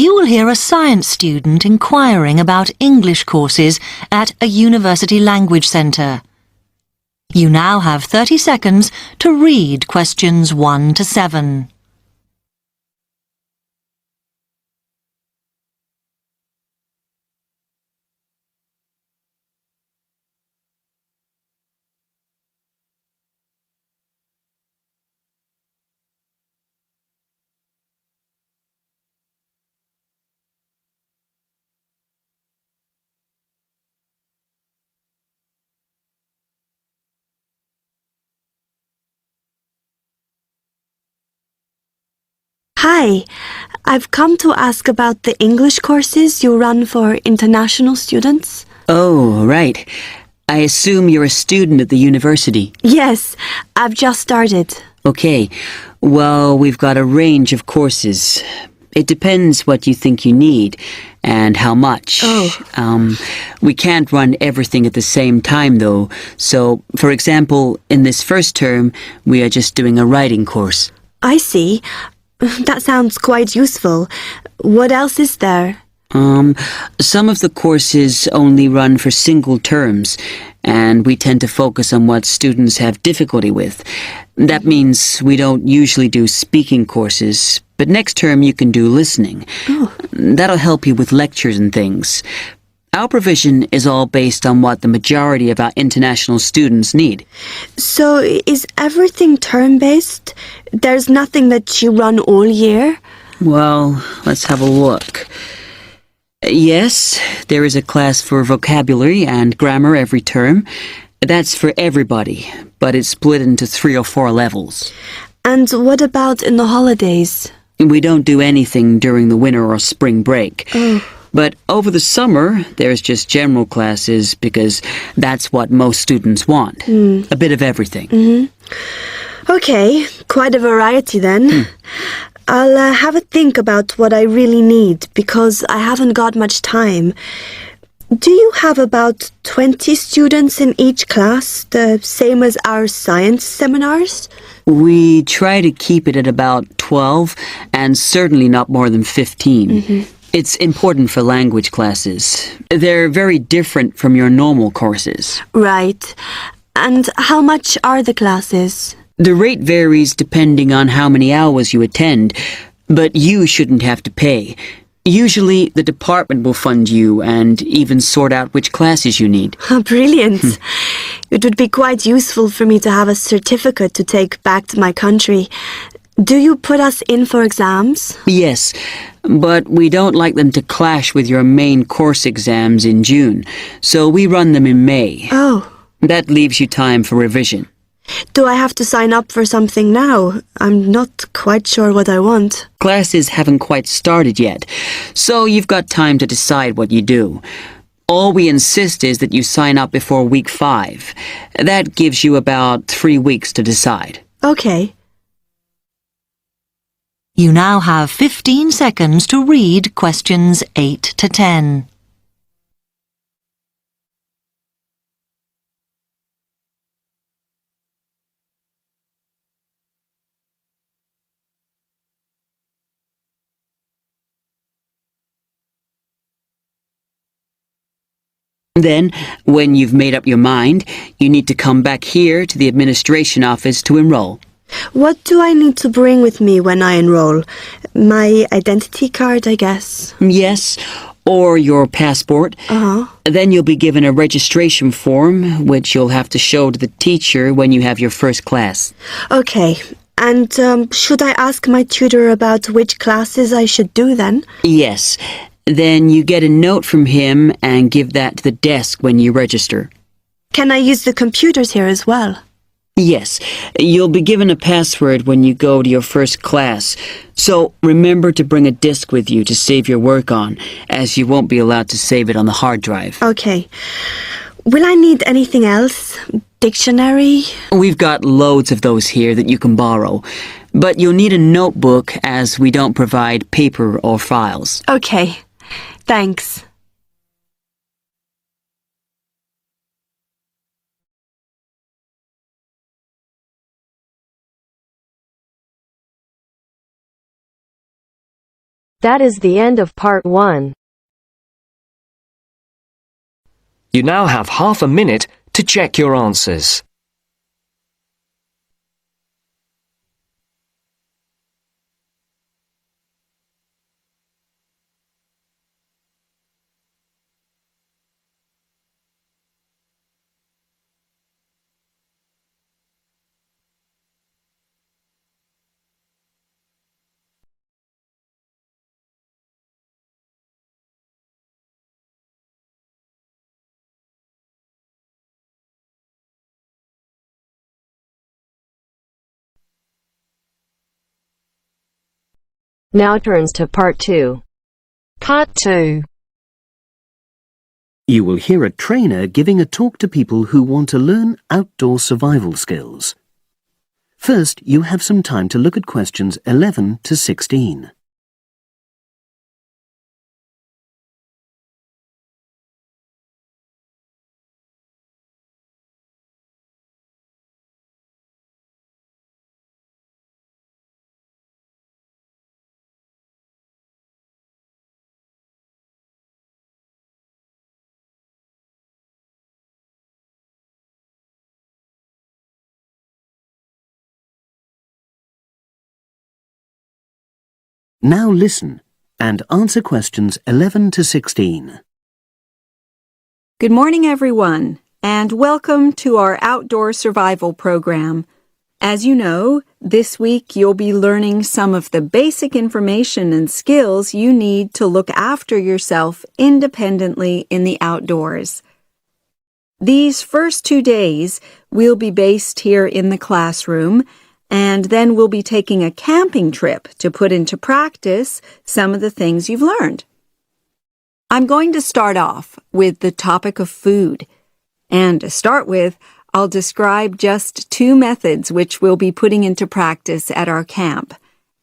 You will hear a science student inquiring about English courses at a university language centre. You now have 30 seconds to read questions 1 to 7. Hi, I've come to ask about the English courses you run for international students. Oh, right. I assume you're a student at the university. Yes, I've just started. Okay. Well, we've got a range of courses. It depends what you think you need and how much. We can't run everything at the same time, though. So, for example, in this first term, we are just doing a writing course. I see. That sounds quite useful. What else is there? Some of the courses only run for single terms, and we tend to focus on what students have difficulty with. That means we don't usually do speaking courses, but next term you can do listening. That'll help you with lectures and things. Our provision is all based on what the majority of our international students need. So, is everything term-based? There's nothing that you run all year? Well, let's have a look. Yes, there is a class for vocabulary and grammar every term. That's for everybody, but it's split into 3 or 4 levels. And what about in the holidays? We don't do anything during the winter or spring break. But over the summer, there's just general classes because that's what most students want. A bit of everything. Okay, quite a variety then. I'll have a think about what I really need because I haven't got much time. Do you have about 20 students in each class, the same as our science seminars? We try to keep it at about 12 and certainly not more than 15. It's important for language classes. They're very different from your normal courses. Right. And how much are the classes? The rate varies depending on how many hours you attend, but you shouldn't have to pay. Usually, the department will fund you and even sort out which classes you need. Brilliant. It would be quite useful for me to have a certificate to take back to my country. Do you put us in for exams? Yes, but we don't like them to clash with your main course exams in June, so we run them in May. Oh. That leaves you time for revision. Do I have to sign up for something now? I'm not quite sure what I want. Classes haven't quite started yet, so you've got time to decide what you do. All we insist is that you sign up before week 5. That gives you about 3 weeks to decide. Okay. You now have 15 seconds to read questions 8 to 10. Then, when you've made up your mind, you need to come back here to the administration office to enroll. What do I need to bring with me when I enroll? My identity card, I guess. Yes, or your passport. Then you'll be given a registration form, which you'll have to show to the teacher when you have your first class. Okay. And should I ask my tutor about which classes I should do then? Yes. Then you get a note from him and give that to the desk when you register. Can I use the computers here as well? Yes. You'll be given a password when you go to your first class. So remember to bring a disk with you to save your work on, as you won't be allowed to save it on the hard drive. Okay. Will I need anything else? Dictionary? We've got loads of those here that you can borrow. But you'll need a notebook as we don't provide paper or files. Okay. Thanks. That is the end of part 1. You now have half a minute to check your answers. Now turns to part 2. Part 2. You will hear a trainer giving a talk to people who want to learn outdoor survival skills. First, you have some time to look at questions 11 to 16. Now listen and answer questions 11 to 16. Good morning, everyone, and welcome to our outdoor survival program. As you know, this week you'll be learning some of the basic information and skills you need to look after yourself independently in the outdoors. These first 2 days will be based here in the classroom, and then we'll be taking a camping trip to put into practice some of the things you've learned. I'm going to start off with the topic of food. And to start with, I'll describe just 2 methods which we'll be putting into practice at our camp,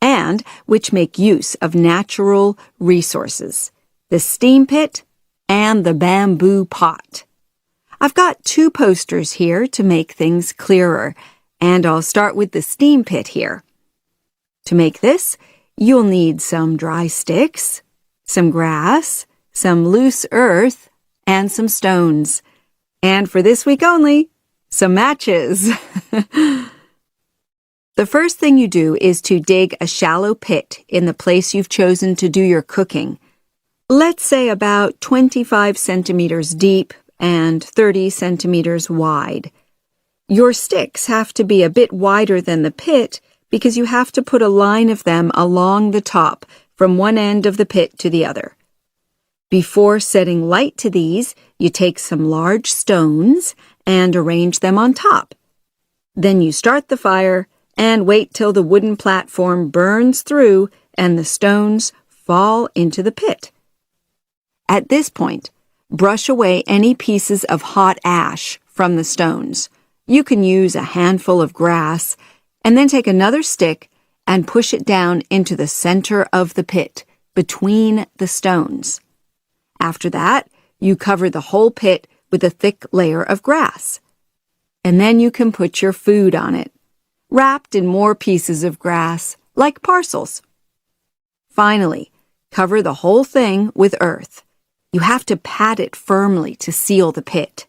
and which make use of natural resources, the steam pit and the bamboo pot. I've got 2 posters here to make things clearer, and I'll start with the steam pit here. To make this, you'll need some dry sticks, some grass, some loose earth, and some stones. And for this week only, some matches. The first thing you do is to dig a shallow pit in the place you've chosen to do your cooking. Let's say about 25 centimeters deep and 30 centimeters wide. Your sticks have to be a bit wider than the pit because you have to put a line of them along the top from one end of the pit to the other. Before setting light to these, you take some large stones and arrange them on top. Then you start the fire and wait till the wooden platform burns through and the stones fall into the pit. At this point, brush away any pieces of hot ash from the stones. You can use a handful of grass and then take another stick and push it down into the center of the pit, between the stones. After that, you cover the whole pit with a thick layer of grass. And then you can put your food on it, wrapped in more pieces of grass, like parcels. Finally, cover the whole thing with earth. You have to pat it firmly to seal the pit.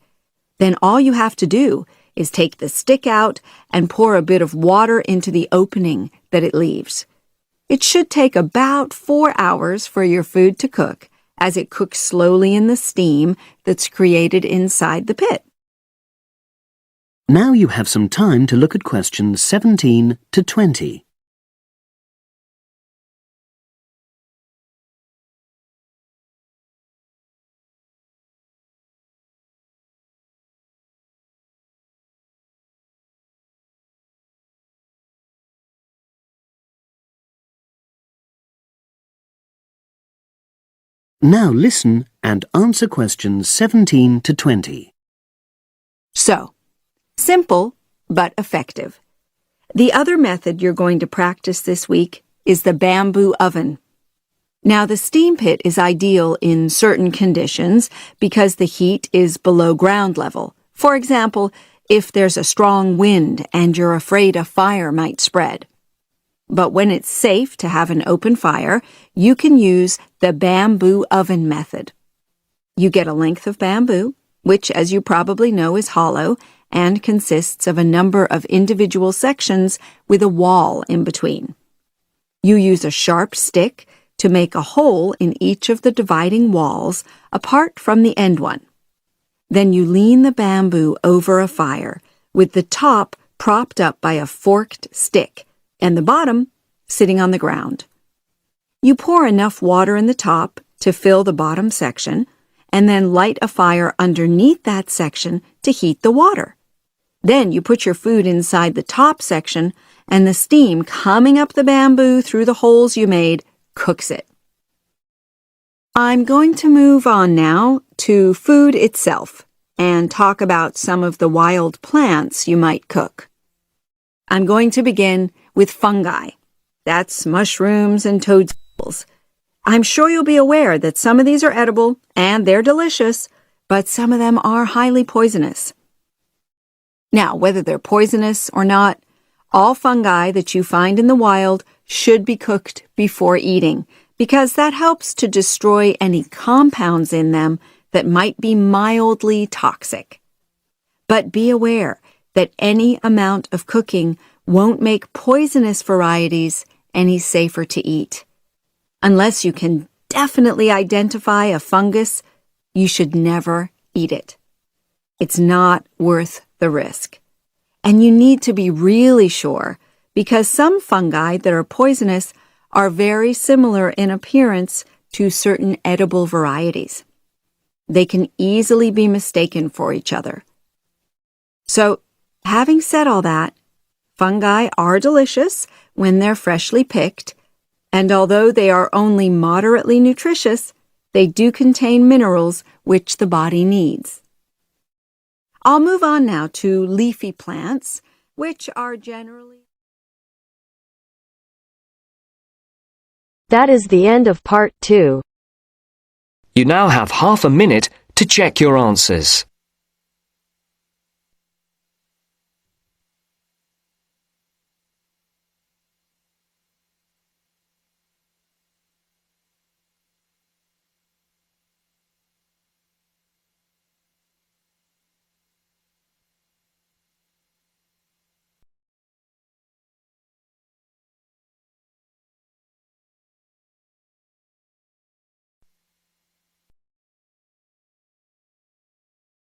Then all you have to do is take the stick out and pour a bit of water into the opening that it leaves. It should take about 4 hours for your food to cook, as it cooks slowly in the steam that's created inside the pit. Now you have some time to look at questions 17 to 20. Now listen and answer questions 17 to 20. So, simple but effective. The other method you're going to practice this week is the bamboo oven. Now, the steam pit is ideal in certain conditions because the heat is below ground level. For example, if there's a strong wind and you're afraid a fire might spread. But when it's safe to have an open fire, you can use the bamboo oven method. You get a length of bamboo, which, as you probably know, is hollow and consists of a number of individual sections with a wall in between. You use a sharp stick to make a hole in each of the dividing walls apart from the end one. Then you lean the bamboo over a fire, with the top propped up by a forked stick and the bottom sitting on the ground. You pour enough water in the top to fill the bottom section, and then light a fire underneath that section to heat the water. Then you put your food inside the top section, and the steam coming up the bamboo through the holes you made cooks it. I'm going to move on now to food itself and talk about some of the wild plants you might cook. I'm going to begin with fungi. That's mushrooms and toadstools. I'm sure you'll be aware that some of these are edible and they're delicious, but some of them are highly poisonous. Now, whether they're poisonous or not, all fungi that you find in the wild should be cooked before eating, because that helps to destroy any compounds in them that might be mildly toxic. But be aware that any amount of cooking won't make poisonous varieties any safer to eat. Unless you can definitely identify a fungus, you should never eat it. It's not worth the risk. And you need to be really sure, because some fungi that are poisonous are very similar in appearance to certain edible varieties. They can easily be mistaken for each other. So, having said all that, fungi are delicious when they're freshly picked, and although they are only moderately nutritious, they do contain minerals which the body needs. I'll move on now to leafy plants, which are generally... That is the end of part 2. You now have half a minute to check your answers.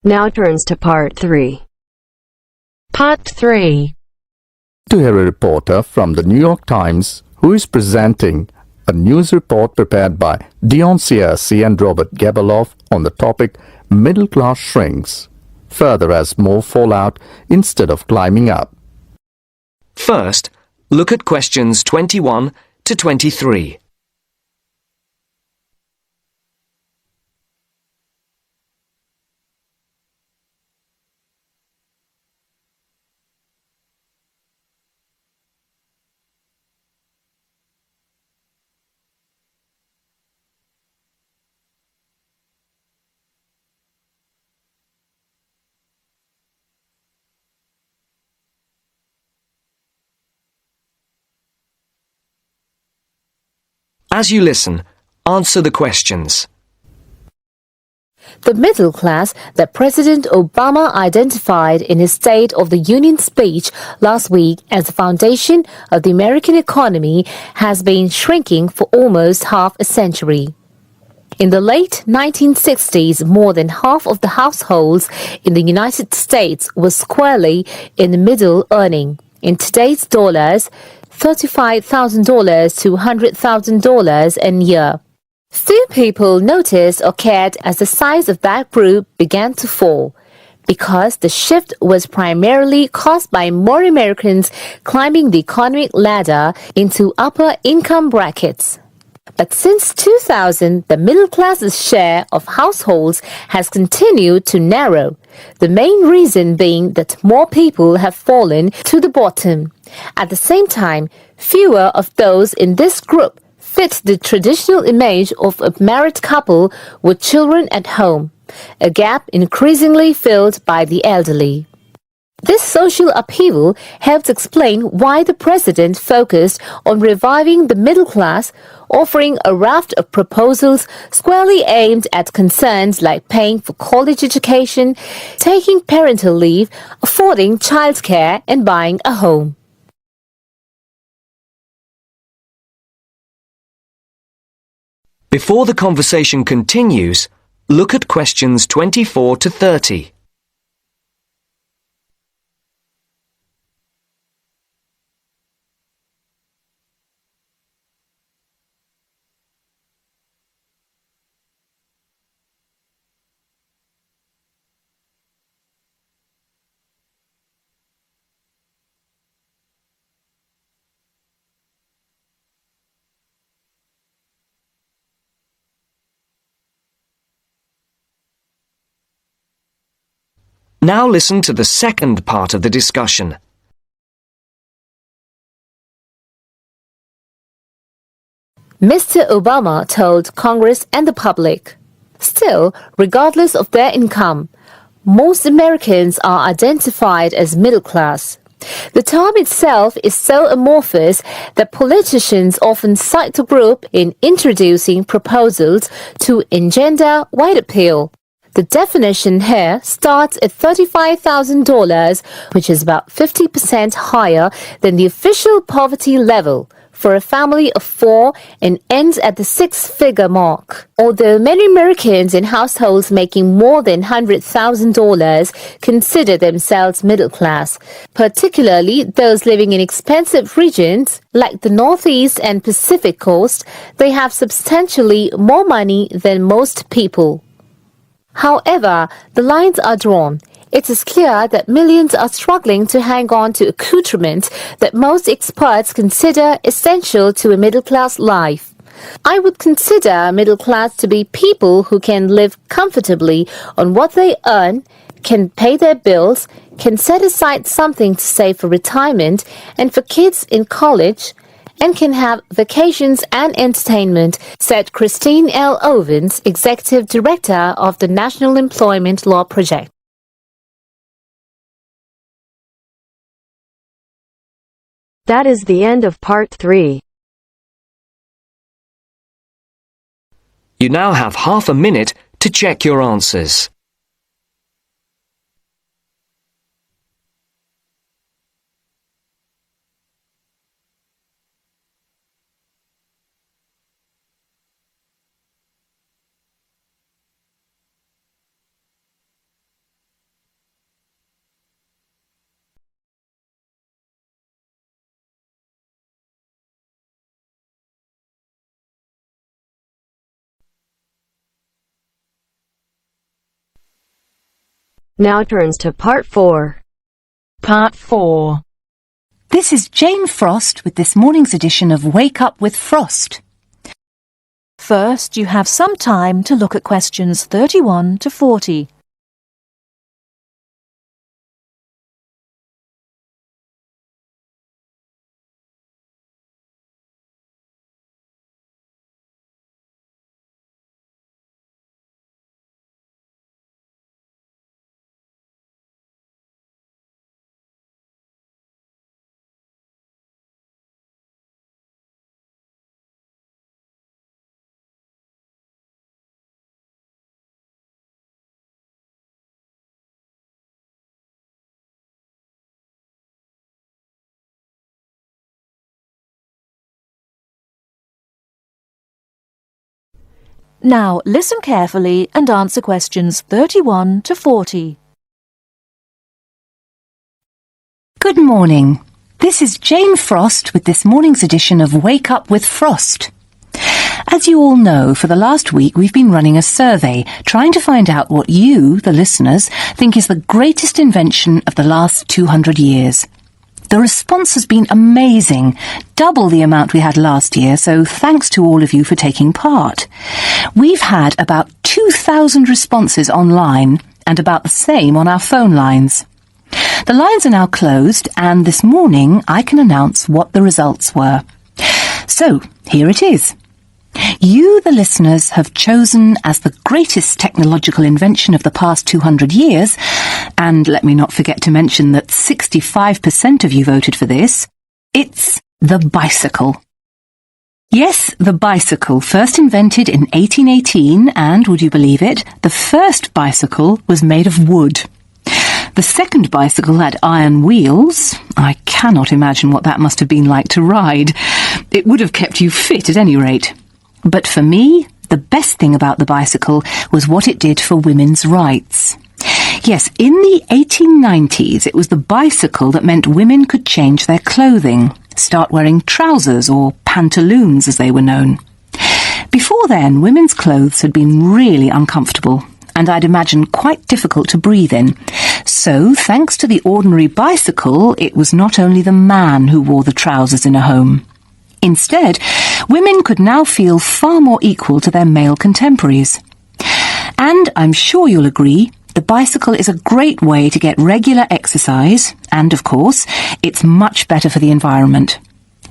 Now turns to part 3. Part 3. To hear a reporter from the New York Times who is presenting a news report prepared by Dion Searcy and Robert Gebeloff on the topic Middle Class Shrinks, further as more fall out instead of climbing up. First, look at questions 21 to 23. As you listen, answer the questions. The middle class that President Obama identified in his State of the Union speech last week as the foundation of the American economy has been shrinking for almost half a century. In the late 1960s, more than half of the households in the United States were squarely in the middle, earning, in today's dollars, $35,000 to $100,000 a year. Few people noticed or cared as the size of that group began to fall, because the shift was primarily caused by more Americans climbing the economic ladder into upper income brackets. But since 2000, the middle class's share of households has continued to narrow, the main reason being that more people have fallen to the bottom. At the same time, fewer of those in this group fit the traditional image of a married couple with children at home, a gap increasingly filled by the elderly. This social upheaval helps explain why the president focused on reviving the middle class, offering a raft of proposals squarely aimed at concerns like paying for college education, taking parental leave, affording childcare, and buying a home. Before the conversation continues, look at questions 24 to 30. Now listen to the second part of the discussion. Mr. Obama told Congress and the public, "Still, regardless of their income, most Americans are identified as middle class. The term itself is so amorphous that politicians often cite the group in introducing proposals to engender white appeal. The definition here starts at $35,000, which is about 50% higher than the official poverty level for a family of 4 and ends at the 6-figure mark. Although many Americans in households making more than $100,000 consider themselves middle class, particularly those living in expensive regions like the Northeast and Pacific Coast, they have substantially more money than most people. However, the lines are drawn. It is clear that millions are struggling to hang on to accoutrements that most experts consider essential to a middle-class life. I would consider middle class to be people who can live comfortably on what they earn, can pay their bills, can set aside something to save for retirement and for kids in college, and can have vacations and entertainment, said Christine L. Owens, Executive Director of the National Employment Law Project. That is the end of part 3. You now have half a minute to check your answers. Now turns to part 4. Part 4. This is Jane Frost with this morning's edition of Wake Up with Frost. First, you have some time to look at questions 31 to 40. Now listen carefully and answer questions 31 to 40. Good morning. This is Jane Frost with this morning's edition of Wake Up with Frost. As you all know, for the last week we've been running a survey trying to find out what you, the listeners, think is the greatest invention of the last 200 years. The response has been amazing, double the amount we had last year, so thanks to all of you for taking part. We've had about 2,000 responses online and about the same on our phone lines. The lines are now closed, and this morning I can announce what the results were. So, here it is. You, the listeners, have chosen as the greatest technological invention of the past 200 years, and let me not forget to mention that 65% of you voted for this, it's the bicycle. Yes, the bicycle, first invented in 1818, and, would you believe it, the first bicycle was made of wood. The second bicycle had iron wheels. I cannot imagine what that must have been like to ride. It would have kept you fit at any rate. But for me, the best thing about the bicycle was what it did for women's rights. Yes, in the 1890s, it was the bicycle that meant women could change their clothing, start wearing trousers or pantaloons as they were known. Before then, women's clothes had been really uncomfortable, and I'd imagine quite difficult to breathe in. So, thanks to the ordinary bicycle, it was not only the man who wore the trousers in a home. Instead, women could now feel far more equal to their male contemporaries. And I'm sure you'll agree, the bicycle is a great way to get regular exercise, and of course, it's much better for the environment.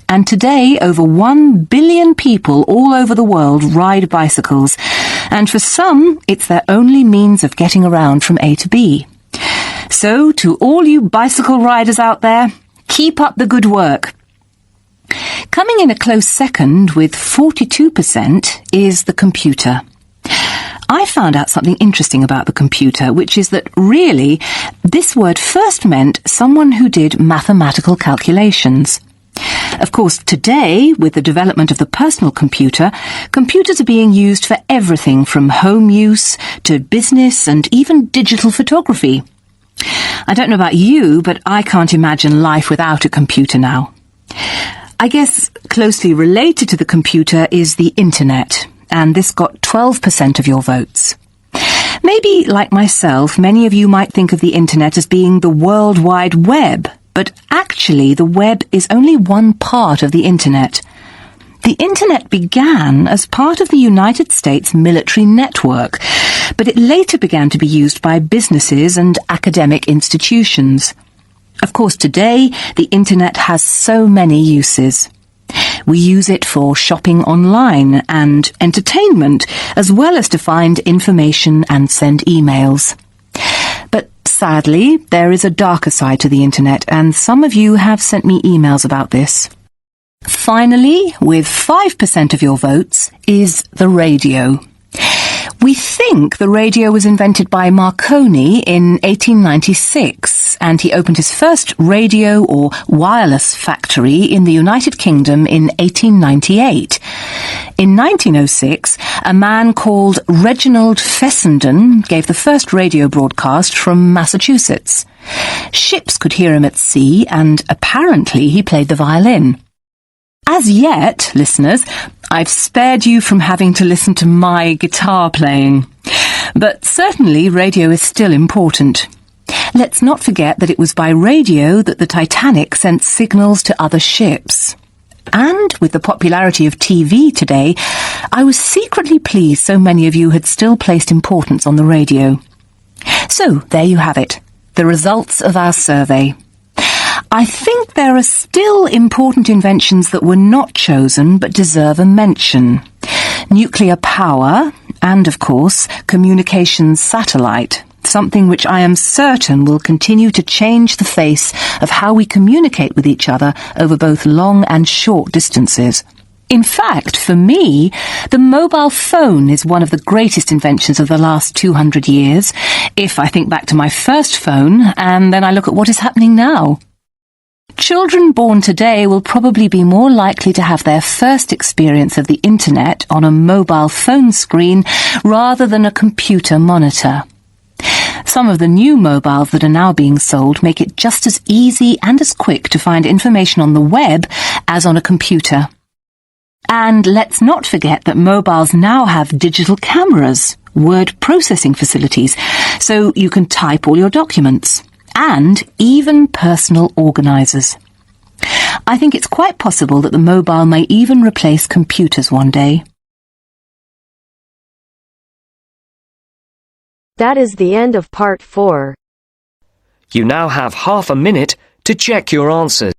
And today, over 1 billion people all over the world ride bicycles, and for some, it's their only means of getting around from A to B. So, to all you bicycle riders out there, keep up the good work. Coming in a close second with 42% is the computer. I found out something interesting about the computer, which is that really, this word first meant someone who did mathematical calculations. Of course, today, with the development of the personal computer, computers are being used for everything from home use to business and even digital photography. I don't know about you, but I can't imagine life without a computer now. I guess closely related to the computer is the internet, and this got 12% of your votes. Maybe, like myself, many of you might think of the internet as being the World Wide Web, but actually the web is only one part of the internet. The internet began as part of the United States military network, but it later began to be used by businesses and academic institutions. Of course, today, the internet has so many uses. We use it for shopping online and entertainment, as well as to find information and send emails. But sadly, there is a darker side to the internet, and some of you have sent me emails about this. Finally, with 5% of your votes, is the radio. We think the radio was invented by Marconi in 1896, and he opened his first radio or wireless factory in the United Kingdom in 1898. In 1906, a man called Reginald Fessenden gave the first radio broadcast from Massachusetts. Ships could hear him at sea, and apparently he played the violin. As yet, listeners, I've spared you from having to listen to my guitar playing. But certainly radio is still important. Let's not forget that it was by radio that the Titanic sent signals to other ships. And with the popularity of TV today, I was secretly pleased so many of you had still placed importance on the radio. So, there you have it, the results of our survey. I think there are still important inventions that were not chosen but deserve a mention. Nuclear power and, of course, communications satellite, something which I am certain will continue to change the face of how we communicate with each other over both long and short distances. In fact, for me, the mobile phone is one of the greatest inventions of the last 200 years, if I think back to my first phone and then I look at what is happening now. Children born today will probably be more likely to have their first experience of the internet on a mobile phone screen rather than a computer monitor. Some of the new mobiles that are now being sold make it just as easy and as quick to find information on the web as on a computer. And let's not forget that mobiles now have digital cameras, word processing facilities, so you can type all your documents, and even personal organisers. I think it's quite possible that the mobile may even replace computers one day. That is the end of part 4. You now have half a minute to check your answers.